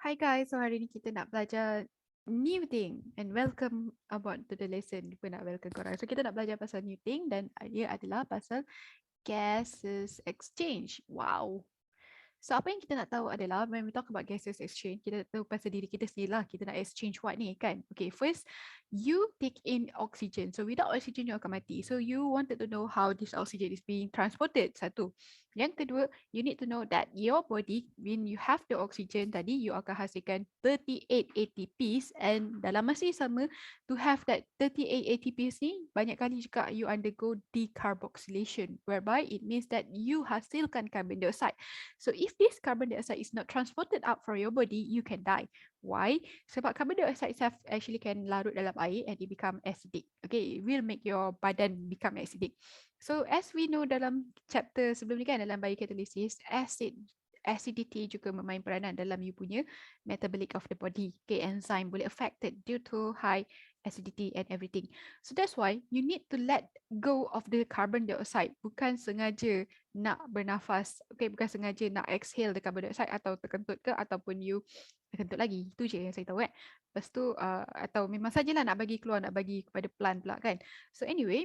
Hi guys, so hari ni kita nak belajar new thing and welcome about to the lesson. Lupa nak welcome korang. So kita nak belajar pasal new thing dan dia adalah pasal gases exchange. Wow. So apa yang kita nak tahu adalah when we talk about gases exchange, kita tahu pasal diri kita sendiri lah. Kita nak exchange what ni kan? Okay, first you take in oxygen. So without oxygen you akan mati. So you wanted to know how this oxygen is being transported. Satu. Yang kedua, you need to know that your body, when you have the oxygen tadi, you akan hasilkan 38 ATPs and dalam masa yang sama, to have that 38 ATPs ni, banyak kali juga you undergo decarboxylation, whereby it means that you hasilkan carbon dioxide. So if this carbon dioxide is not transported out from your body, you can die. Why? Sebab carbon dioxide itself actually can larut dalam air and it become acidic. Okay, it will make your badan become acidic. So as we know dalam chapter sebelum ni kan, dalam biocatalysis, acidity juga memain peranan dalam you punya metabolic of the body. Okay, enzyme boleh affected due to high acidity and everything. So that's why you need to let go of the carbon dioxide. Bukan sengaja nak bernafas, okay, bukan sengaja nak exhale the carbon dioxide atau terkentut ke ataupun you terkentut lagi. Itu je yang saya tahu kan. Lepas tu atau memang sajalah nak bagi keluar, nak bagi kepada plant pula kan. So anyway,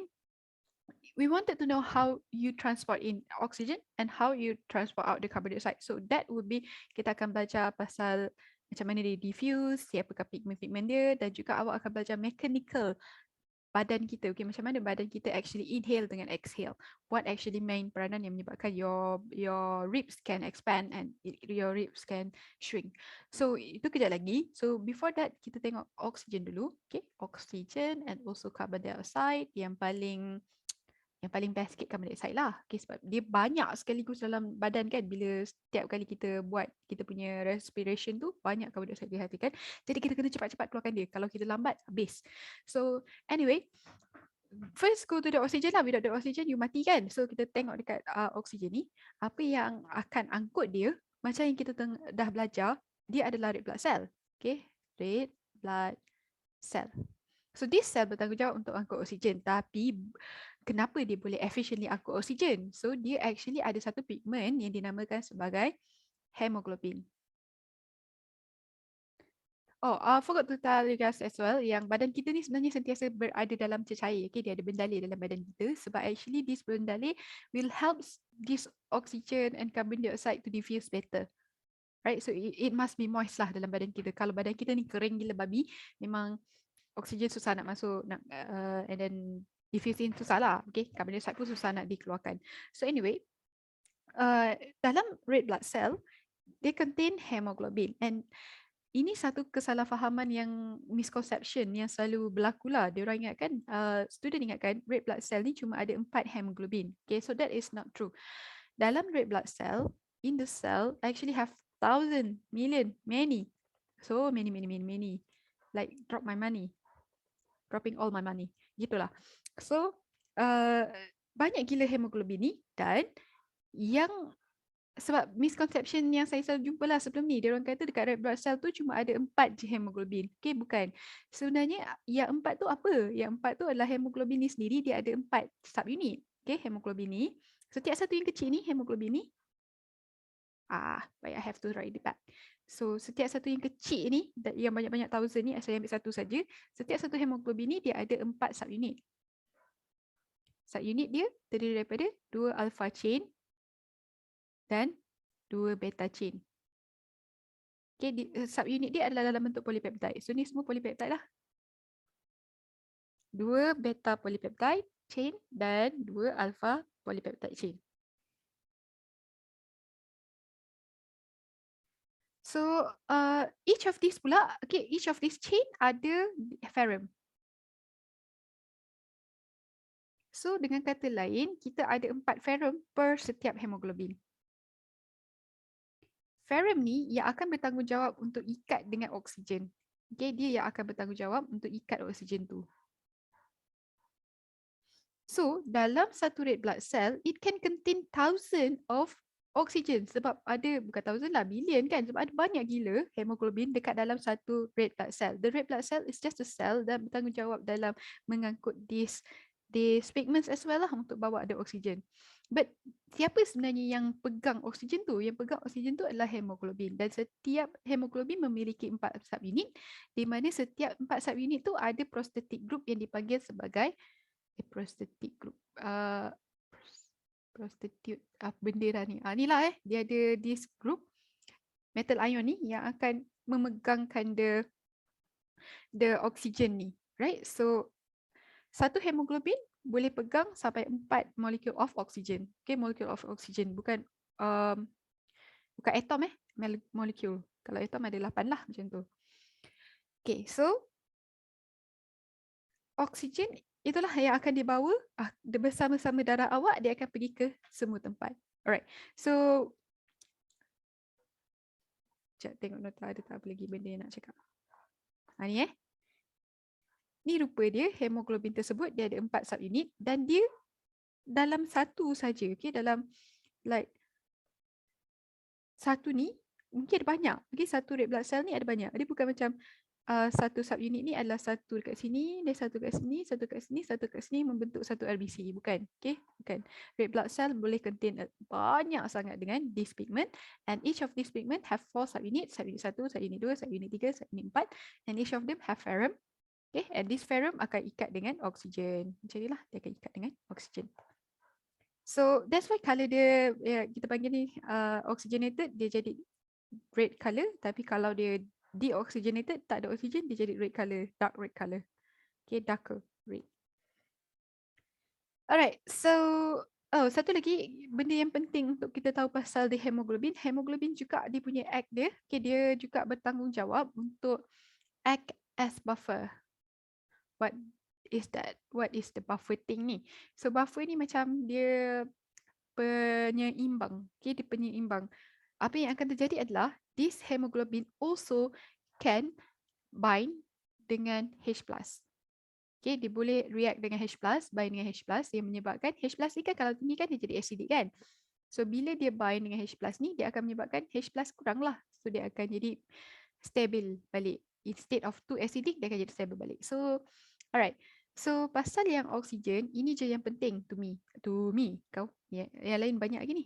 we wanted to know how you transport in oxygen and how you transport out the carbon dioxide. So that would be, kita akan belajar pasal macam mana dia diffuse, siapakah pigment-pigment dia, dan juga awak akan belajar mechanical badan kita. Okay, macam mana badan kita actually inhale dengan exhale. What actually main peranan yang menyebabkan your ribs can expand and your ribs can shrink. So itu kejap lagi. So before that, kita tengok oxygen dulu. Okay, oxygen and also carbon dioxide yang paling best sikit carbon dioxide lah. Okay, sebab dia banyak sekaligus dalam badan kan. Bila setiap kali kita buat kita punya respiration tu, banyak carbon dioxide dihasilkan. Jadi kita kena cepat-cepat keluarkan dia. Kalau kita lambat, habis. So anyway, first go to the oxygen lah. Without the oxygen, you mati kan. So kita tengok dekat oxygen ni, apa yang akan angkut dia, macam yang kita dah belajar, dia adalah red blood cell. Okay, red blood cell. So this cell bertanggungjawab untuk angkut oksigen, tapi kenapa dia boleh efficiently angkut oksigen? So dia actually ada satu pigment yang dinamakan sebagai hemoglobin. Oh, I forgot to tell you guys as well yang badan kita ni sebenarnya sentiasa berada dalam cecair. Okay, dia ada bendalir dalam badan kita sebab actually this bendalir will help this oxygen and carbon dioxide to diffuse better. Right, so it must be moist lah dalam badan kita. Kalau badan kita ni kering gila babi, memang oksigen susah nak masuk, and then diffusing susah lah. Okay, carbon dioxide pun susah nak dikeluarkan. So anyway, dalam red blood cell, they contain hemoglobin, and ini satu kesalahfahaman yang misconception yang selalu berlaku lah. Diorang ingatkan, student ingatkan red blood cell ni cuma ada 4 hemoglobin. Okay, so that is not true. Dalam red blood cell, in the cell actually have thousand, million, many. So many. Like drop my money. Dropping all my money. Gitulah. So banyak gila hemoglobin ni, dan yang sebab misconception yang saya selalu jumpa lah sebelum ni, dia orang kata dekat red blood cell tu cuma ada 4 je hemoglobin. Okay, bukan. Sebenarnya yang 4 tu apa? Yang 4 tu adalah hemoglobin ni sendiri, dia ada 4 subunit. Okay, hemoglobin ni. Setiap satu yang kecil ni, hemoglobin ni. Baik, I have to write it back. So setiap satu yang kecil ni, yang banyak-banyak thousand ni, saya ambil satu saja. Setiap satu hemoglobin ni dia ada 4 subunit. Subunit dia terdiri daripada 2 alpha chain dan 2 beta chain. Okay, subunit dia adalah dalam bentuk polypeptide. So ni semua polypeptide lah. 2 beta polypeptide chain dan 2 alpha polypeptide chain. So each of these pula, okay, each of these chain ada ferrum. So dengan kata lain, kita ada 4 ferrum per setiap hemoglobin. Ferrum ni yang akan bertanggungjawab untuk ikat dengan oksigen. Okay, dia yang akan bertanggungjawab untuk ikat oksigen tu. So dalam satu red blood cell, it can contain thousand of oxygen. Sebab ada, bukan thousand lah, billion kan. Sebab ada banyak gila hemoglobin dekat dalam satu red blood cell. The red blood cell is just a cell dan bertanggungjawab dalam mengangkut this these pigments as well lah untuk bawa ada oksigen. But siapa sebenarnya yang pegang oksigen tu? Yang pegang oksigen tu adalah hemoglobin. Dan setiap hemoglobin memiliki 4 subunit, di mana setiap 4 subunit tu ada prosthetic group yang dipanggil sebagai prosthetic group. Prostitute benda dah ni. Ni lah dia ada this group metal ion ni yang akan memegangkan the oksigen ni, right? So satu hemoglobin boleh pegang sampai 4 molekul of oksigen. Okay, molekul of oksigen bukan bukan atom molekul. Kalau atom ada 8 lah macam tu. Okay, so oksigen itulah yang akan dibawa bersama-sama darah awak, dia akan pergi ke semua tempat. Alright, so sekejap tengok nota ada tak apa lagi benda yang nak cakap. Ni ni rupa dia, hemoglobin tersebut dia ada 4 subunit dan dia dalam satu saja, okay, dalam like satu ni mungkin ada banyak. Okay, satu red blood cell ni ada banyak. Dia bukan macam satu subunit ni adalah satu dekat sini, dia satu kat sini, satu kat sini, satu kat sini membentuk satu RBC. Bukan. Okay, bukan. Red blood cell boleh contain banyak sangat dengan this pigment, and each of these pigment have 4 subunits, subunit 1, subunit 2, subunit 3, subunit 4, and each of them have ferrum. Okay, and this ferrum akan ikat dengan oksigen. Macam inilah, dia akan ikat dengan oksigen. So that's why color dia, kita panggil ni oxygenated, dia jadi red color. Tapi kalau dia deoxygenated, tak ada oksigen, dia jadi red color, dark red color. Okay, darker red. Alright, so satu lagi benda yang penting untuk kita tahu pasal the hemoglobin. Hemoglobin juga dia punya act dia. Okay, dia juga bertanggungjawab untuk act as buffer. What is that? What is the buffer thing ni? So buffer ni macam dia penyeimbang. Okay, dia penyeimbang. Apa yang akan terjadi adalah this hemoglobin also can bind dengan H+. Okay, dia boleh react dengan H+, bind dengan H+, yang menyebabkan H+ ni kan kalau tinggi kan dia jadi acidic kan. So bila dia bind dengan H+ ni, dia akan menyebabkan H+ kurang lah. So dia akan jadi stabil balik. Instead of too acidic, dia akan jadi stable balik. So, alright. So pasal yang oksigen, ini je yang penting to me. To me, kau. Yang lain banyak lagi ni.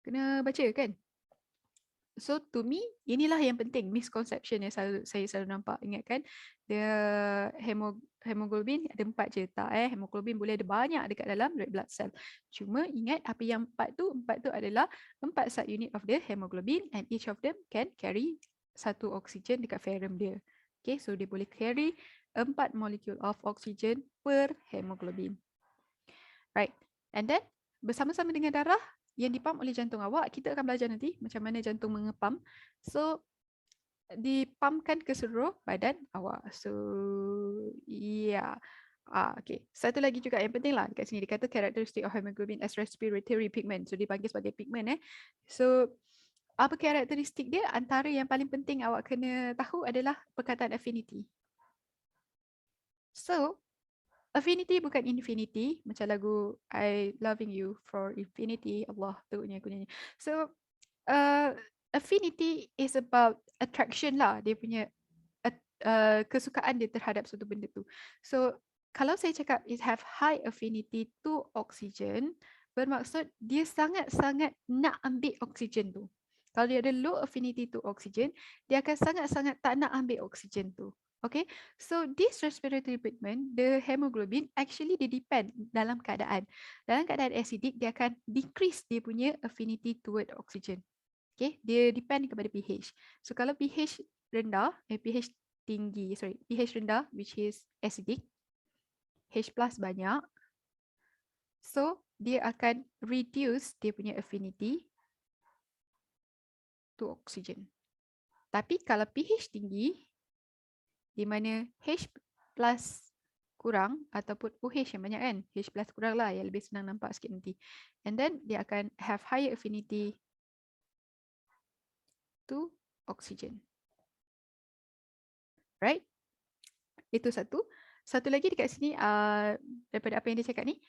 Kena baca kan? So to me, inilah yang penting, misconception yang saya selalu nampak. Ingat kan, the hemoglobin ada 4 je. Tak hemoglobin boleh ada banyak dekat dalam red blood cell. Cuma ingat apa yang 4 tu adalah 4 subunit of the hemoglobin, and each of them can carry satu oksigen dekat ferrum dia. Okay, so dia boleh carry 4 molekul of oksigen per hemoglobin. Right, and then bersama-sama dengan darah yang dipam oleh jantung awak, kita akan belajar nanti macam mana jantung mengepam. So dipamkan ke seluruh badan awak. So yeah. Okay. Satu lagi juga yang penting lah dekat sini, dia kata characteristic of hemoglobin as respiratory pigment. So dipanggil sebagai pigment. So apa karakteristik dia? Antara yang paling penting awak kena tahu adalah perkataan affinity. So affinity bukan infinity, macam lagu I Loving You for Infinity. Allah, teruknya aku nyanyi. So affinity is about attraction lah, dia punya kesukaan dia terhadap suatu benda tu. So kalau saya cakap it have high affinity to oxygen, bermaksud dia sangat-sangat nak ambil oksigen tu. Kalau dia ada low affinity to oxygen, dia akan sangat-sangat tak nak ambil oksigen tu. Okay, so this respiratory pigment, the hemoglobin, actually dia depend dalam keadaan acidic, dia akan decrease dia punya affinity toward oxygen. Okay, dia depend kepada pH. So kalau pH rendah, pH tinggi, pH rendah, which is acidic, H+ banyak, so dia akan reduce dia punya affinity to oxygen. Tapi kalau pH tinggi, di mana H+ kurang ataupun OH yang banyak kan, H+ kurang lah, yang lebih senang nampak sikit nanti. And then dia akan have higher affinity to oxygen. Right? Itu satu. Satu lagi dekat sini, daripada apa yang dia cakap ni,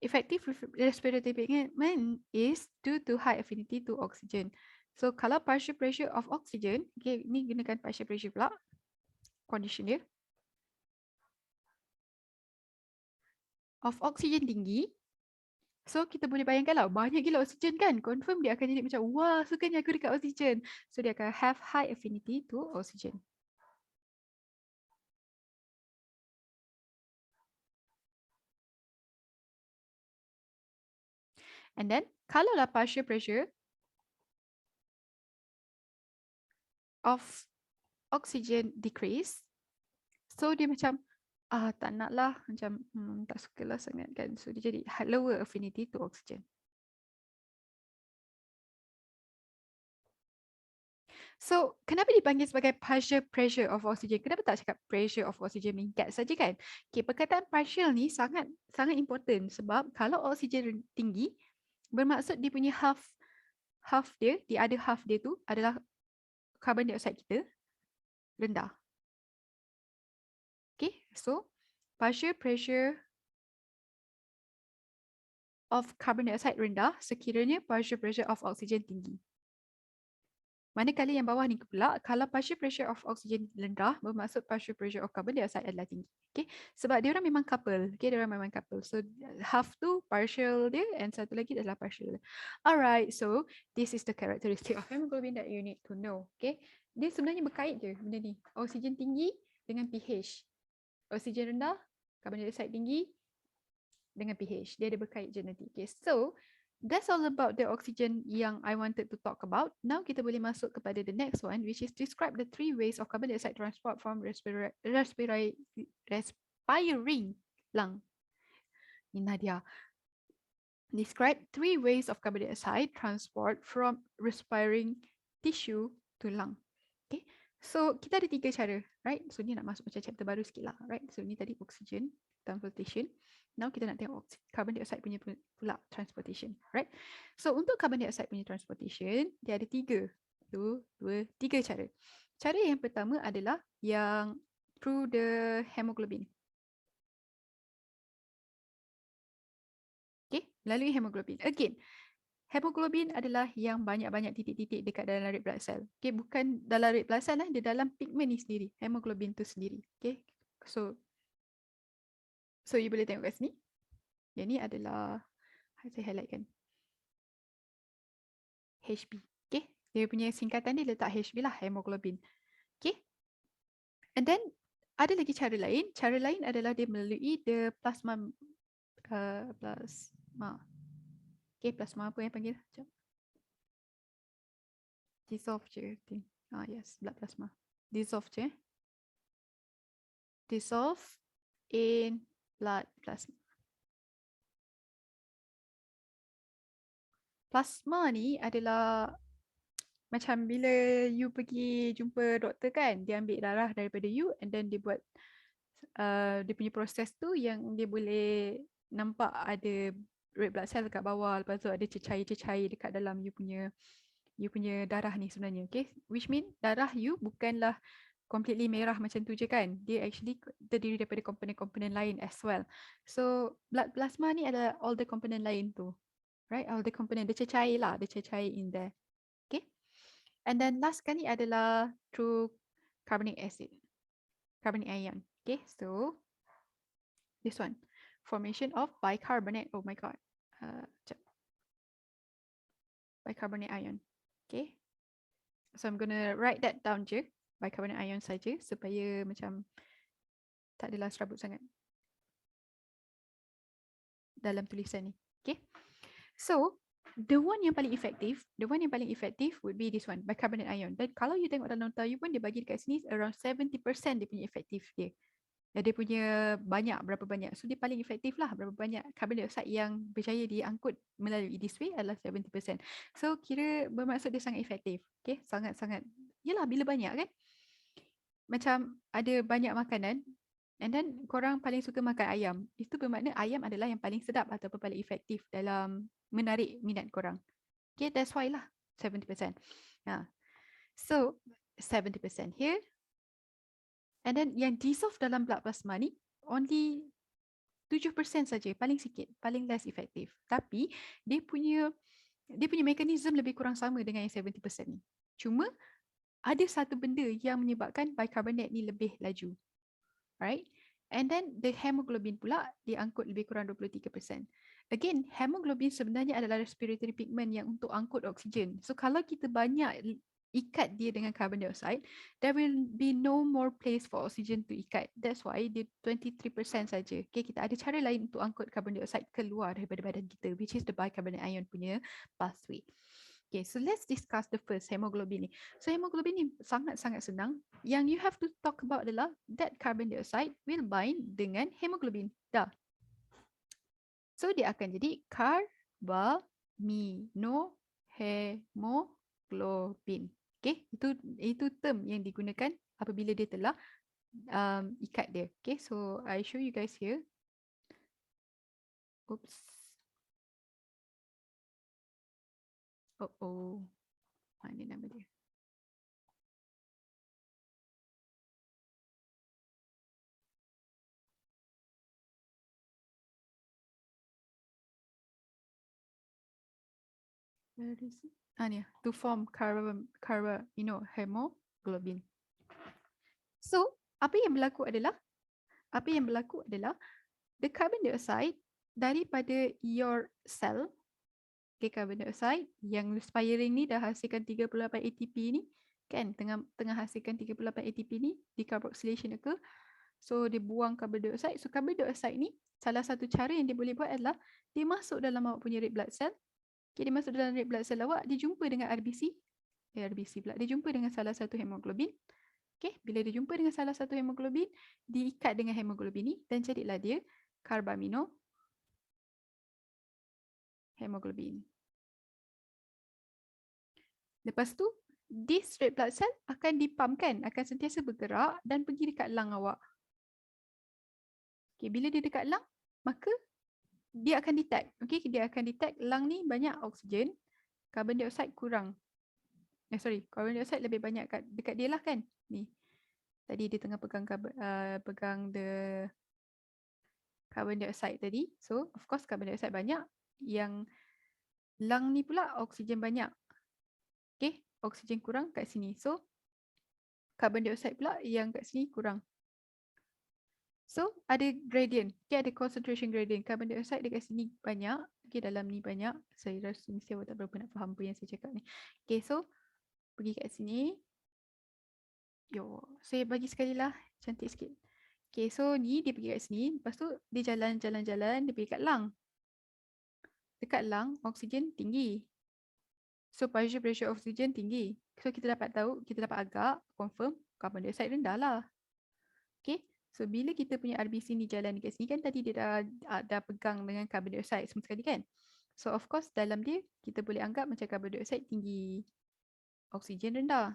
effective respiratory pigment is due to high affinity to oxygen. So kalau partial pressure of oxygen, okay, ni gunakan partial pressure pula, condition dia. of oksigen tinggi. So kita boleh bayangkan lah, banyak gila oksigen kan, confirm dia akan jadi macam, wah sukanya aku dekat oksigen. So dia akan have high affinity to oxygen. And then kalaulah partial pressure of oxygen decrease, so dia macam tak nak lah, macam tak suka lah sangat kan, so dia jadi lower affinity to oxygen. So kenapa dipanggil sebagai partial pressure of oxygen? Kenapa tak cakap pressure of oxygen meningkat saja kan? Okay, perkataan partial ni sangat important sebab kalau oksigen tinggi, bermaksud dia punya half dia, the other half dia tu adalah carbon dioxide kita rendah. Okay, so partial pressure of carbon dioxide rendah sekiranya partial pressure of oxygen tinggi. Manakala yang bawah ni pula, kalau partial pressure of oxygen rendah, bermaksud partial pressure of carbon dioxide adalah tinggi. Okay? Sebab dia orang memang couple. Okay? Dia orang memang couple. So half tu partial dia and satu lagi adalah partial. Alright, so this is the characteristic of hemoglobin that you need to know. Okay? Dia sebenarnya berkait je benda ni. Oksigen tinggi dengan pH. Oksigen rendah, carbon dioxide tinggi dengan pH. Dia ada berkait je nanti. Okay? So that's all about the oxygen yang I wanted to talk about. Now kita boleh masuk kepada the next one, which is describe the 3 ways of carbon dioxide transport from respiring lung. Ni Nadia. Describe 3 ways of carbon dioxide transport from respiring tissue to lung. Okay. So kita ada 3 cara, right? So ni nak masuk macam chapter baru sikit lah, right? So ni tadi oxygen transportation. Now kita nak tengok carbon dioxide punya pula transportation, right? So untuk carbon dioxide punya transportation, dia ada 3 cara. Cara yang pertama adalah yang through the hemoglobin. Okay, melalui hemoglobin. Again, hemoglobin adalah yang banyak-banyak titik-titik dekat dalam red blood cell. Okay, bukan dalam red blood cell, dia dalam pigment ni sendiri, hemoglobin tu sendiri. Okay, so you boleh tengok kat sini. Yang ni adalah, saya highlightkan, HB. Okay, dia punya singkatan dia letak HB lah, hemoglobin. Okay, and then ada lagi cara lain. Cara lain adalah dia melalui the plasma. Okay, plasma apa yang panggil? Sekejap. Dissolve je. Yes, blood plasma. Dissolve je. Dissolve in blood plasma. Plasma ni adalah macam bila you pergi jumpa doktor kan, dia ambil darah daripada you and then dia buat dia punya proses tu yang dia boleh nampak ada red blood cell dekat bawah, lepas tu ada cecair-cecair dekat dalam you punya darah ni sebenarnya. Okay, which mean darah you bukanlah completely merah macam tu je kan, dia actually terdiri daripada komponen-komponen lain as well. So blood plasma ni adalah all the komponen lain tu, right? All the komponen, dia cecair lah, dia cecair in there. Okay, and then last kali adalah through carbonic acid, carbonic ion. Okay, so this one, formation of bicarbonate. Oh my god, bicarbonate ion. Okay, so I'm gonna write that down je, bicarbonate ion saja supaya macam tak adalah serabut sangat dalam tulisan ni. Okay, so the one yang paling effective would be this one, bicarbonate ion. Dan kalau you tengok dalam nota you pun dia bagi dekat sini around 70% dia punya effective dia. Dia punya banyak, berapa banyak. So dia paling efektif lah, berapa banyak carbon dioxide yang berjaya diangkut melalui this way adalah 70%. So kira bermaksud dia sangat efektif. Okay, sangat-sangat. Yelah, bila banyak kan. Macam ada banyak makanan and then korang paling suka makan ayam. Itu bermakna ayam adalah yang paling sedap ataupun paling efektif dalam menarik minat korang. Okay, that's why lah 70%. So 70% here. And then yang dissolve dalam blood plasma ni only 7% saja, paling sikit, paling less effective. Tapi dia punya mekanisme lebih kurang sama dengan yang 70% ni. Cuma ada satu benda yang menyebabkan bicarbonate ni lebih laju. Alright? And then the hemoglobin pula diangkut lebih kurang 23%. Again, hemoglobin sebenarnya adalah respiratory pigment yang untuk angkut oksigen. So kalau kita banyak ikat dia dengan carbon dioxide, there will be no more place for oxygen to ikat. That's why dia 23% saja. Okay, kita ada cara lain untuk angkut carbon dioxide keluar daripada badan kita, which is the bicarbonate ion punya pathway. Okay, so let's discuss the first, hemoglobin ni. So hemoglobin ni sangat-sangat senang. Yang you have to talk about adalah that carbon dioxide will bind dengan hemoglobin. Dah. So dia akan jadi carbaminohemoglobin. Okay, itu term yang digunakan apabila dia telah ikat dia. Okay, so I show you guys here. Oops. Oh. Mana nama dia? Where is it? Ni, to form carbaminohemoglobin. So, apa yang berlaku adalah the carbon dioxide daripada your cell, okay, carbon dioxide yang respiring ni dah hasilkan 38 ATP ni, kan, tengah hasilkan 38 ATP ni, decarboxylation occur. So dia buang carbon dioxide. So carbon dioxide ni salah satu cara yang dia boleh buat adalah dia masuk dalam awak punya red blood cell. Okay, dia masuk dalam red blood cell awak, dia jumpa dengan RBC pula. Dia jumpa dengan salah satu hemoglobin. Okay, bila dia jumpa dengan salah satu hemoglobin, diikat dengan hemoglobin ni dan jadilah dia carbaminohemoglobin. Lepas tu, this red blood cell akan dipumpkan, akan sentiasa bergerak dan pergi dekat lung awak. Okay, bila dia dekat lung, maka dia akan detect. Okay, dia akan detect lung ni banyak oksigen, carbon dioxide kurang. Carbon dioxide lebih banyak dekat dia lah kan. Ni. Tadi dia tengah pegang the carbon dioxide tadi. So, of course carbon dioxide banyak. Yang lung ni pula oksigen banyak. Okay, oksigen kurang kat sini. So, carbon dioxide pula yang kat sini kurang. So, ada gradient. Okay, ada concentration gradient. Carbon dioxide dekat sini banyak. Okay, dalam ni banyak. Saya rasa mesti awak tak berapa nak faham apa yang saya cakap ni. Okay, so, pergi kat sini. Saya bagi sekali lah. Cantik sikit. Okay, so ni dia pergi kat sini. Lepas tu, dia jalan-jalan. Dia pergi kat lung. Dekat lung, oksigen tinggi. So, pressure oksigen tinggi. So, kita dapat tahu, kita dapat agak confirm carbon dioxide rendah lah. Okay. So, bila kita punya RBC ni jalan dekat sini kan tadi dia dah pegang dengan carbon dioxide semua sekali kan. So, of course dalam dia kita boleh anggap macam carbon dioxide tinggi, oksigen rendah.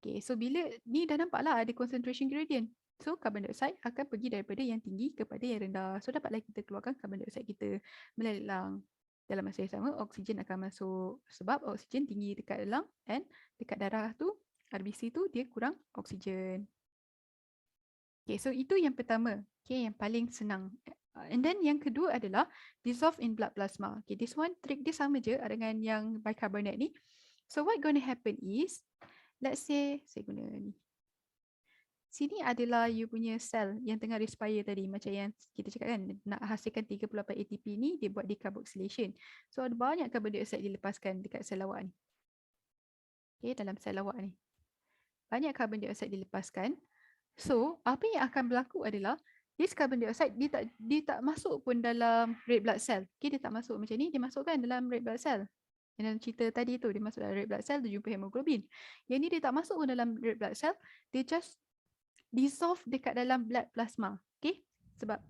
Okay, so bila ni dah nampak lah ada concentration gradient. So, carbon dioxide akan pergi daripada yang tinggi kepada yang rendah. So, dapatlah kita keluarkan carbon dioxide kita melalui lung. Dalam masa yang sama, oksigen akan masuk sebab oksigen tinggi dekat lung and dekat darah tu, RBC tu dia kurang oksigen. Okay, so itu yang pertama. Okay, yang paling senang. And then yang kedua adalah dissolve in blood plasma. Okay, this one trick dia sama je dengan yang bicarbonate ni. So what gonna happen is, let's say saya guna ni. Sini adalah you punya sel yang tengah respire tadi. Macam yang kita cakap kan, nak hasilkan 38 ATP ni, dia buat decarboxylation. So ada banyak carbon dioxide dilepaskan dekat sel awak ni. Okay, dalam sel awak ni. Banyak carbon dioxide dilepaskan. So, apa yang akan berlaku adalah this carbon dioxide dia tak masuk pun dalam red blood cell. Okay, dia tak masuk macam ni, dia masukkan dalam red blood cell. Dalam cerita tadi tu, dia masuk dalam red blood cell, dia jumpa hemoglobin. Yang ni dia tak masuk pun dalam red blood cell, dia just dissolve dekat dalam blood plasma. Okay, sebab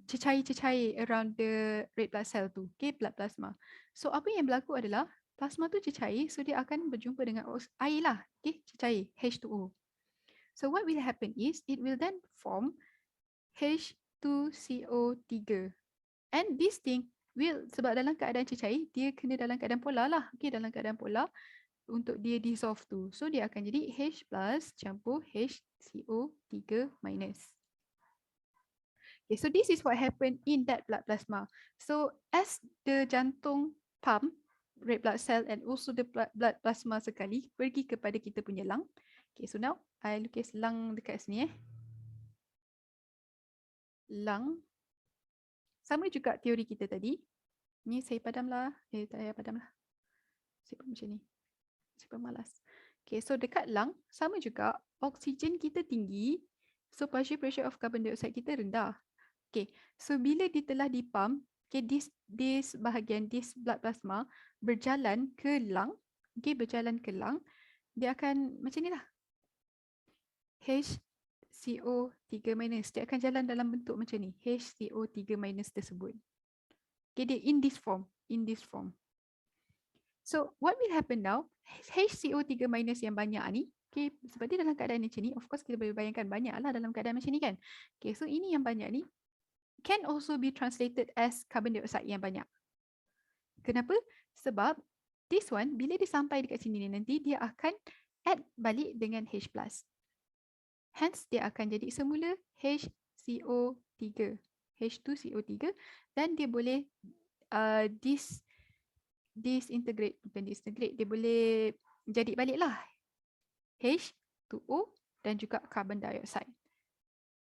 cecair-cecair around the red blood cell tu. Okay, blood plasma. So, apa yang berlaku adalah plasma tu cecair, so dia akan berjumpa dengan air lah. Okay, cecair, H2O. So what will happen is it will then form H2CO3. And this thing will, sebab dalam keadaan cecair, dia kena dalam keadaan polar lah. Okay, dalam keadaan polar untuk dia dissolve tu. So dia akan jadi H plus campur HCO3 minus. Okay, so this is what happened in that blood plasma. So as the jantung pump red blood cell and also the blood plasma sekali pergi kepada kita punya lung. Okay, so now I lukis lung dekat sini . lung, sama juga teori kita tadi. Ni saya padamlah. Tak payah padamlah. Saya pun macam ni. Saya pun malas. Okay, so dekat lung, sama juga oksigen kita tinggi. So partial pressure of carbon dioxide kita rendah. Okay, so bila dia telah dipump, okay, this bahagian, this blood plasma berjalan ke lung. Okay, berjalan ke lung. Dia akan macam ni lah. HCO3 minus. Dia akan jalan dalam bentuk macam ni. HCO3 minus tersebut. Okay, dia in this form. In this form. So, what will happen now? HCO3 minus yang banyak ni, okay, sebab dia dalam keadaan macam ni, of course kita boleh bayangkan banyak lah dalam keadaan macam ni kan. Okay, so ini yang banyak ni, can also be translated as carbon dioxide yang banyak. Kenapa? Sebab, this one, bila dia sampai dekat sini ni nanti, dia akan add balik dengan H+. Hence, dia akan jadi semula HCO3. H2CO3 dan dia boleh disintegrate, bukan disintegrate, dia boleh jadi balik lah H2O dan juga carbon dioxide.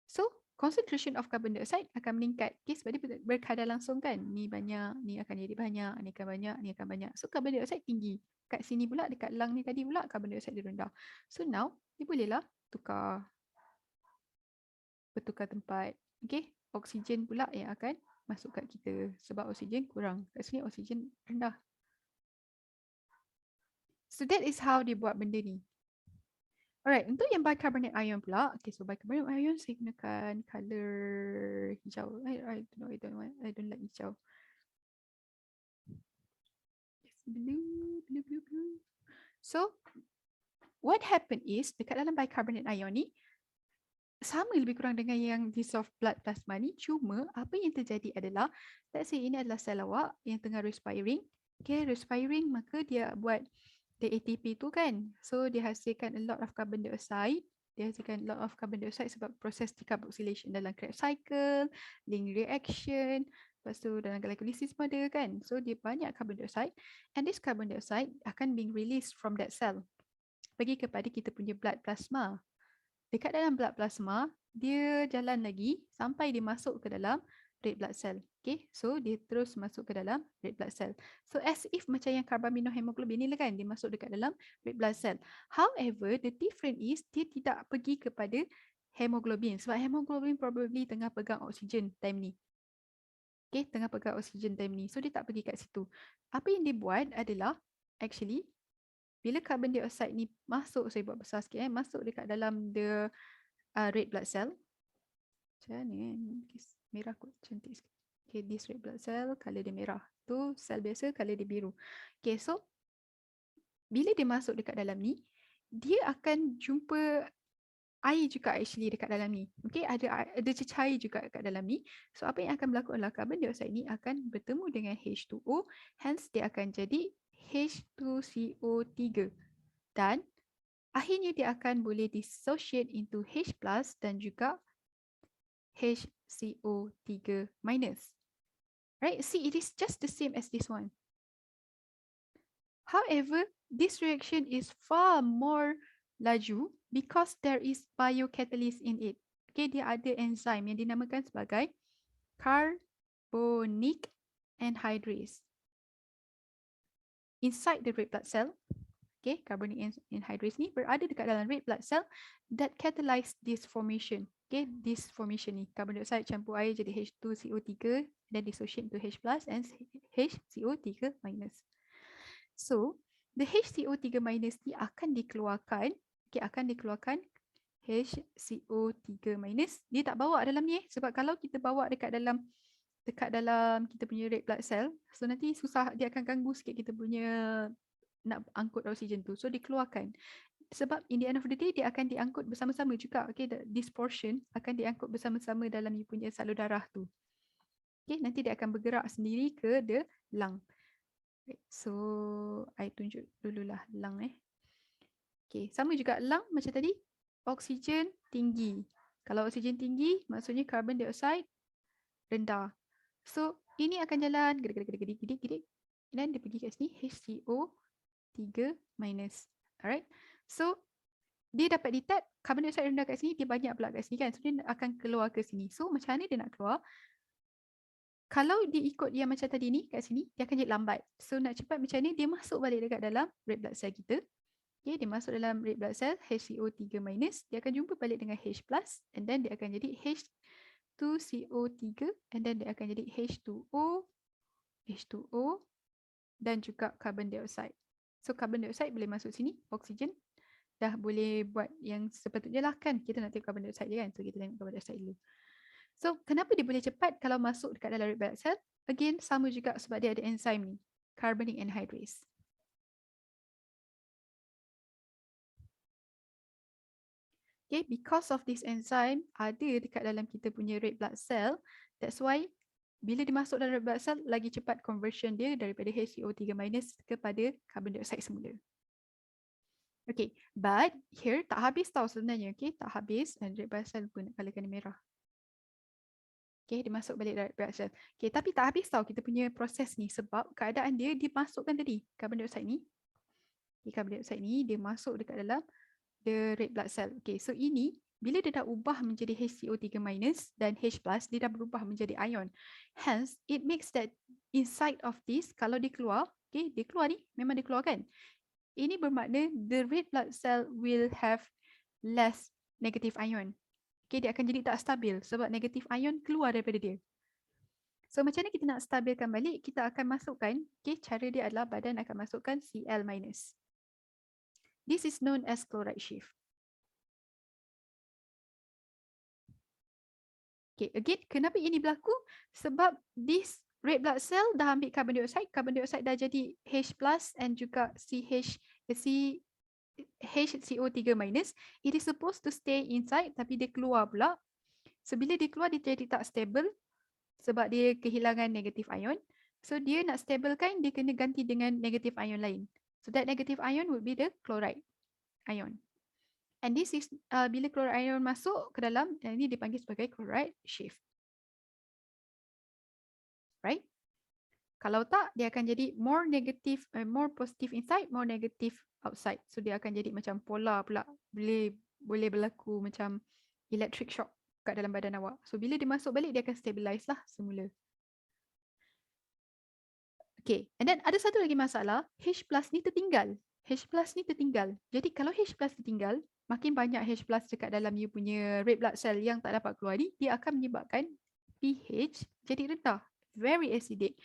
So, concentration of carbon dioxide akan meningkat. Okay, sebab dia berkadar langsung kan. Ni banyak, ni akan jadi banyak, ni akan banyak, ni akan banyak. So, carbon dioxide tinggi. Kat sini pula, dekat lung ni tadi pula, carbon dioxide dia rendah. So, now, dia bolehlah bertukar tempat. Okay, oksigen pula yang akan masuk kat kita. Sebab oksigen kurang. Kat sini oksigen rendah. So that is how dia buat benda ni. Alright, untuk yang bicarbonate ion pula. Okay, so bicarbonate ion saya gunakan color hijau. I don't like hijau. Yes, blue. So, what happened is, dekat dalam bicarbonate ion ni, sama lebih kurang dengan yang dissolved blood plasma ni, cuma apa yang terjadi adalah, let's say ini adalah sel awak yang tengah respiring. Okay, respiring maka dia buat the ATP tu kan. So dia hasilkan a lot of carbon dioxide. Dia hasilkan a lot of carbon dioxide sebab proses decarboxylation dalam Krebs cycle, link reaction, lepas tu dalam glycolysis pun ada kan. So dia banyak carbon dioxide and this carbon dioxide akan being released from that cell pergi kepada kita punya blood plasma. Dekat dalam blood plasma, dia jalan lagi sampai dia masuk ke dalam red blood cell. Okay, so dia terus masuk ke dalam red blood cell. So as if macam yang karbaminohemoglobin ni lah kan, dia masuk dekat dalam red blood cell. However, the difference is dia tidak pergi kepada hemoglobin sebab hemoglobin probably tengah pegang oksigen time ni. Okay, tengah pegang oksigen time ni. So dia tak pergi kat situ. Apa yang dia buat adalah actually bila carbon dioxide ni masuk, saya buat besar sikit masuk dekat dalam the red blood cell. Macam ni merah kot, cantik sikit. Okay, this red blood cell, color dia merah. Tu sel biasa, color dia biru. Okay, so bila dia masuk dekat dalam ni, dia akan jumpa air juga actually dekat dalam ni. Okay, ada cecair juga dekat dalam ni. So apa yang akan berlaku adalah carbon dioxide ni akan bertemu dengan H2O, hence dia akan jadi H2CO3. Dan akhirnya dia akan boleh dissociate into H+ dan juga HCO3 minus. Right? See, it is just the same as this one. However, this reaction is far more laju because there is biocatalyst in it. Okay, dia ada enzim yang dinamakan sebagai carbonic anhydrase. Inside the red blood cell, okay, carbonic anhydrase ni berada dekat dalam red blood cell that catalyze this formation. Okay, this formation ni, carbon dioxide campur air jadi H2CO3 dan dissociate to H+ and HCO3 minus. So, the HCO3 minus ni akan dikeluarkan, okay, akan dikeluarkan HCO3 minus. Dia tak bawa dalam ni sebab kalau kita bawa dekat dalam kita punya red blood cell, so nanti susah, dia akan ganggu sikit kita punya nak angkut oksigen tu. So dikeluarkan. Sebab in the end of the day dia akan diangkut bersama-sama juga. Okay, this portion akan diangkut bersama-sama dalam you punya salur darah tu. Okay, nanti dia akan bergerak sendiri ke the lung. So, I tunjuk dululah lung Okay, sama juga lung macam tadi. Oksigen tinggi. Kalau oksigen tinggi, maksudnya carbon dioxide rendah. So, ini akan jalan gede-gede. Dan dia pergi kat sini, HCO3 minus. Alright. So, dia dapat detect carbon dioxide rendah kat sini, dia banyak pula kat sini kan. So dia akan keluar ke sini. So macam mana dia nak keluar? Kalau dia ikut yang macam tadi ni kat sini, dia akan jadi lambat. So nak cepat macam ni, dia masuk balik dekat dalam red blood cell kita. Okay, dia masuk dalam red blood cell HCO3 minus, dia akan jumpa balik dengan H plus, and then dia akan jadi H2CO3, and then dia akan jadi H2O, H2O, dan juga carbon dioxide. So carbon dioxide boleh masuk sini, oksigen dah boleh buat yang sepatutnya lah kan. Kita nak tengok carbon dioxide je kan. So kita tengok carbon dioxide dulu. So kenapa dia boleh cepat kalau masuk dekat dalam red blood cell? Again, sama juga sebab dia ada enzim ni, carbonic anhydrase. Okay, because of this enzyme ada dekat dalam kita punya red blood cell, that's why bila dia masuk dalam red blood cell, lagi cepat conversion dia daripada HCO3 minus kepada carbon dioxide semula. Okay, but here tak habis tau sebenarnya. Okay, tak habis, dan red blood cell pun nak colourkan merah. Okay, dia masuk balik red blood cell. Okay, tapi tak habis tau kita punya proses ni sebab keadaan dia dimasukkan tadi, carbon dioxide ni. Okay, carbon dioxide ni dia masuk dekat dalam the red blood cell. Okay, so ini bila dia dah ubah menjadi HCO3 minus dan H plus, dia dah berubah menjadi ion. Hence, it makes that inside of this, kalau dia keluar, okay, dia keluar ni, memang dia keluar kan? Ini bermakna the red blood cell will have less negative ion. Okay, dia akan jadi tak stabil sebab negative ion keluar daripada dia. So macam mana kita nak stabilkan balik? Kita akan masukkan, okay, cara dia adalah badan akan masukkan Cl minus. This is known as chloride shift. Okay, again, kenapa ini berlaku? Sebab this red blood cell dah ambil carbon dioxide dah jadi H plus and juga HCO3 minus. It is supposed to stay inside tapi dia keluar pula. So bila dia keluar dia jadi tak stable sebab dia kehilangan negative ion. So dia nak stablekan, dia kena ganti dengan negative ion lain. So that negative ion would be the chloride ion. And this is bila chloride ion masuk ke dalam, ini dipanggil sebagai chloride shift. Right? Kalau tak, dia akan jadi more negative, more positive inside, more negative outside. So dia akan jadi macam polar pula. Boleh berlaku macam electric shock kat dalam badan awak. So bila dia masuk balik, dia akan stabilize lah semula. Okay, and then ada satu lagi masalah, H plus ni tertinggal. H plus ni tertinggal. Jadi kalau H plus tertinggal, makin banyak H plus dekat dalam you punya red blood cell yang tak dapat keluar ni, dia akan menyebabkan pH jadi rendah. Very acidic.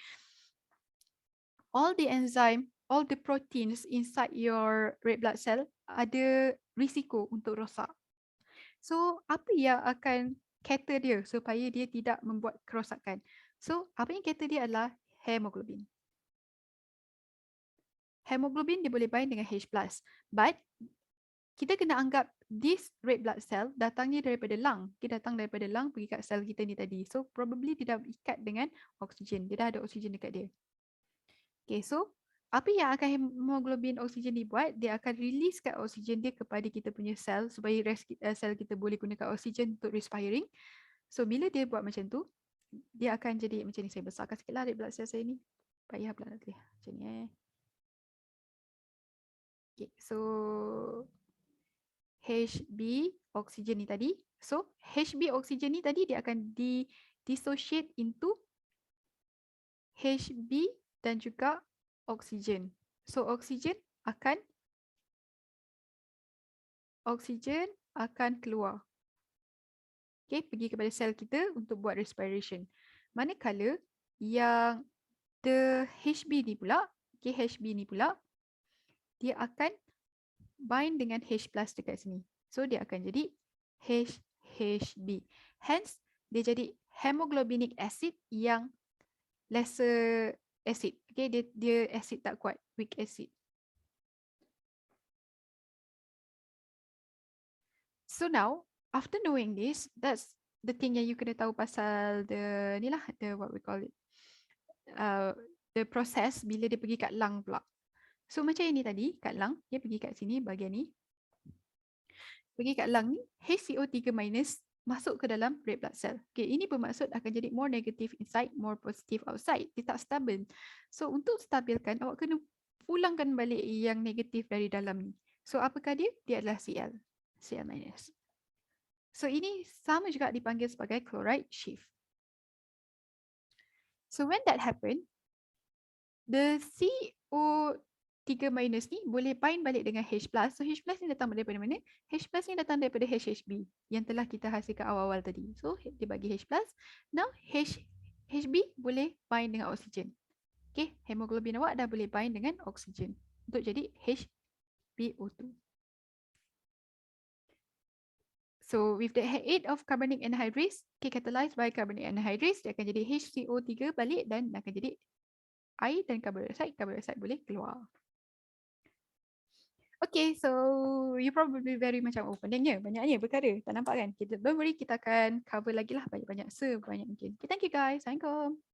All the enzyme, all the proteins inside your red blood cell ada risiko untuk rosak. So, apa yang akan cater dia supaya dia tidak membuat kerosakan? So, apa yang cater dia adalah hemoglobin. Hemoglobin dia boleh bind dengan H+. But, kita kena anggap this red blood cell datangnya daripada lung. Dia datang daripada lung pergi kat sel kita ni tadi. So, probably dia dah ikat dengan oksigen. Dia dah ada oksigen dekat dia. Okay, so apa yang akan hemoglobin oksigen dibuat? Dia akan releasekan oksigen dia kepada kita punya sel supaya sel kita boleh gunakan oksigen untuk respiring. So bila dia buat macam tu, dia akan jadi macam ni. Saya besarkan sikit lah red blood cell saya ni. Payah pula nanti. Macam ni Okay, so HB oksigen ni tadi. So HB oksigen ni tadi dia akan dissociate into HB dan juga oksigen. So oksigen akan keluar. Okay, pergi kepada sel kita untuk buat respiration. Manakala yang the HB ni pula, okay, HB ni pula, dia akan bind dengan H plus dekat sini. So dia akan jadi HB. Hence, dia jadi hemoglobinic acid yang lesser acid. Okay, dia acid tak kuat, weak acid. So now, after knowing this, that's the thing yang you kena tahu pasal the ni lah, the what we call it, the process bila dia pergi kat lung pula. So macam ini tadi, kat lung, dia pergi kat sini bahagian ni. Pergi kat lung ni, HCO3 minus masuk ke dalam red blood cell. Okay, ini bermaksud akan jadi more negative inside, more positive outside. Dia tak stabil. So untuk stabilkan, awak kena pulangkan balik yang negatif dari dalam ni. So apakah dia? Dia adalah Cl. Cl-. So ini sama juga dipanggil sebagai chloride shift. So when that happen, the CO3 minus ni boleh bind balik dengan H plus. So H plus ni datang daripada mana? H plus ni datang daripada HHB yang telah kita hasilkan awal-awal tadi. So dia bagi H plus. Now HB boleh bind dengan oksigen. Okay, hemoglobin awak dah boleh bind dengan oksigen untuk jadi HbO2. So with the aid of carbonic anhydrase, okay, catalyzed by carbonic anhydrase, dia akan jadi HCO3 balik dan akan jadi air dan karbon dioksida boleh keluar. Okay, so you probably very macam banyaknya perkara. Tak nampak kan? Don't worry, kita akan cover lagi lah banyak-banyak sebanyak mungkin. Okay, thank you guys. Assalamualaikum.